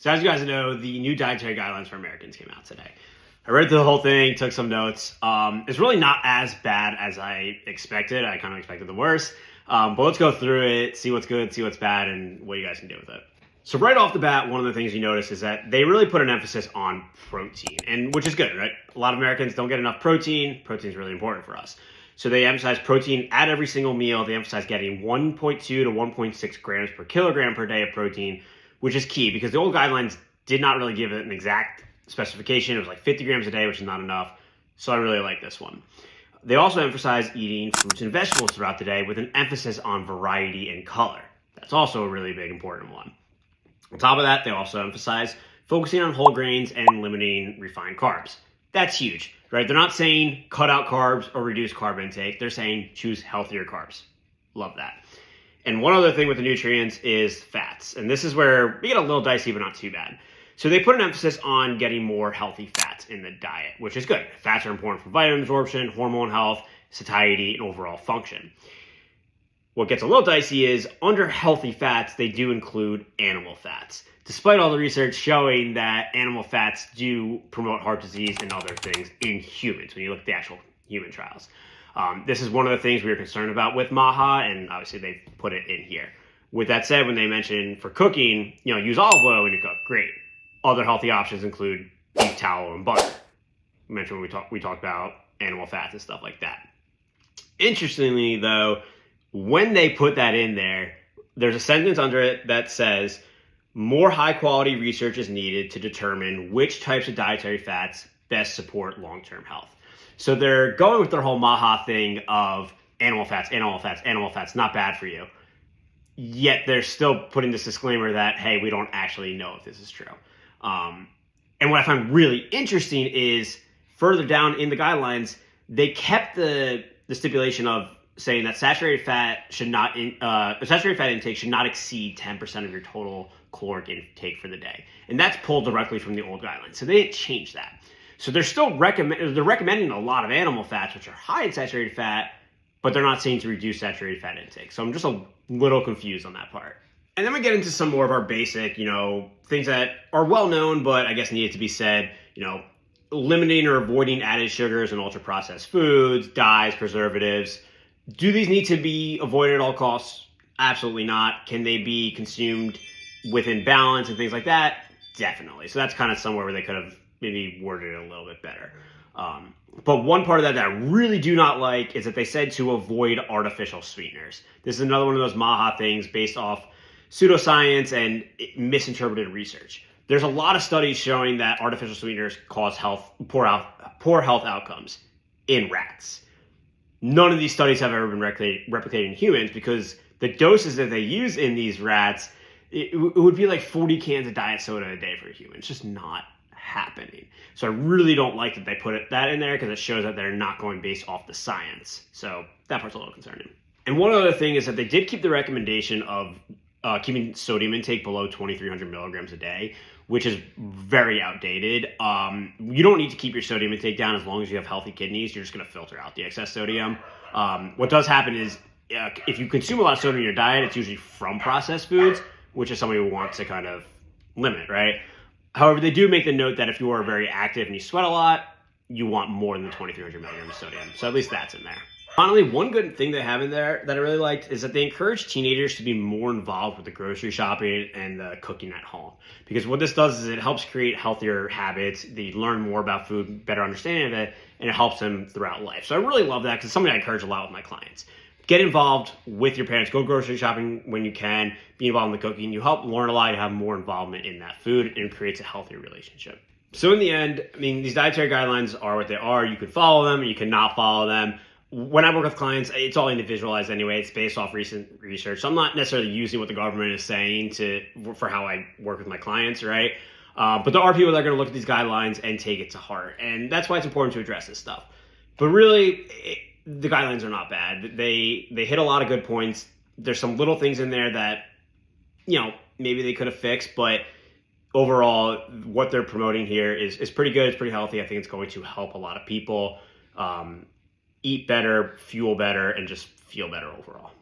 So as you guys know, the new dietary guidelines for Americans came out today. I read through the whole thing, took some notes. It's really not as bad as I expected. I kind of expected the worst. But let's go through it, see what's good, see what's bad, and what you guys can do with it. So right off the bat, one of the things you notice is that they really put an emphasis on protein, and which is good, right? A lot of Americans don't get enough protein. Protein is really important for us. So they emphasize protein at every single meal. They emphasize getting 1.2 to 1.6 grams per kilogram per day of protein, which is key because the old guidelines did not really give it an exact specification. It was like 50 grams a day, which is not enough. So I really like this one. They also emphasize eating fruits and vegetables throughout the day with an emphasis on variety and color. That's also a really big, important one. On top of that, they also emphasize focusing on whole grains and limiting refined carbs. That's huge, right? They're not saying cut out carbs or reduce carb intake. They're saying choose healthier carbs. Love that. And one other thing with the nutrients is fats. And this is where we get a little dicey, but not too bad. So they put an emphasis on getting more healthy fats in the diet, which is good. Fats are important for vitamin absorption, hormone health, satiety, and overall function. What gets a little dicey is under healthy fats, they do include animal fats, despite all the research showing that animal fats do promote heart disease and other things in humans when you look at the actual human trials. This is one of the things we were concerned about with MAHA, and obviously they put it in here. With that said, when they mention for cooking, use olive oil when you cook, great. Other healthy options include beef tallow and butter. We mentioned when we talked about animal fats and stuff like that. Interestingly, though, when they put that in there, there's a sentence under it that says, more high-quality research is needed to determine which types of dietary fats best support long-term health. So they're going with their whole MAHA thing of animal fats, not bad for you. Yet they're still putting this disclaimer that, hey, we don't actually know if this is true. And what I find really interesting is further down in the guidelines, they kept the stipulation of saying that saturated fat intake should not exceed 10% of your total caloric intake for the day. And that's pulled directly from the old guidelines. So they didn't change that. So they're still recommending a lot of animal fats, which are high in saturated fat, but they're not saying to reduce saturated fat intake. So I'm just a little confused on that part. And then we get into some more of our basic, things that are well known, but I guess needed to be said, limiting or avoiding added sugars and ultra processed foods, dyes, preservatives. Do these need to be avoided at all costs? Absolutely not. Can they be consumed within balance and things like that? Definitely. So that's kind of somewhere where they could have maybe worded it a little bit better. But one part of that I really do not like is that they said to avoid artificial sweeteners. This is another one of those MAHA things based off pseudoscience and misinterpreted research. There's a lot of studies showing that artificial sweeteners cause poor health outcomes in rats. None of these studies have ever been replicated in humans because the doses that they use in these rats, it would be like 40 cans of diet soda a day for a human. It's just not happening. So I really don't like that they put that in there because it shows that they're not going based off the science. So that part's a little concerning. And one other thing is that they did keep the recommendation of keeping sodium intake below 2,300 milligrams a day, which is very outdated. You don't need to keep your sodium intake down as long as you have healthy kidneys. You're just going to filter out the excess sodium. What does happen is if you consume a lot of sodium in your diet, it's usually from processed foods, which is something we want to kind of limit, right? However, they do make the note that if you are very active and you sweat a lot, you want more than the 2,300 milligrams of sodium. So at least that's in there. Finally, one good thing they have in there that I really liked is that they encourage teenagers to be more involved with the grocery shopping and the cooking at home. Because what this does is it helps create healthier habits. They learn more about food, better understanding of it, and it helps them throughout life. So I really love that because it's something I encourage a lot with my clients. Get involved with your parents. Go grocery shopping when you can. Be involved in the cooking. You help learn a lot. You have more involvement in that food, and it creates a healthier relationship. So in the end, these dietary guidelines are what they are. You can follow them, or you cannot follow them. When I work with clients, it's all individualized anyway. It's based off recent research. So I'm not necessarily using what the government is saying for how I work with my clients, right? But there are people that are going to look at these guidelines and take it to heart. And that's why it's important to address this stuff. But really, the guidelines are not bad. They hit a lot of good points. There's some little things in there that, maybe they could have fixed. But overall, what they're promoting here is pretty good. It's pretty healthy. I think it's going to help a lot of people eat better, fuel better, and just feel better overall.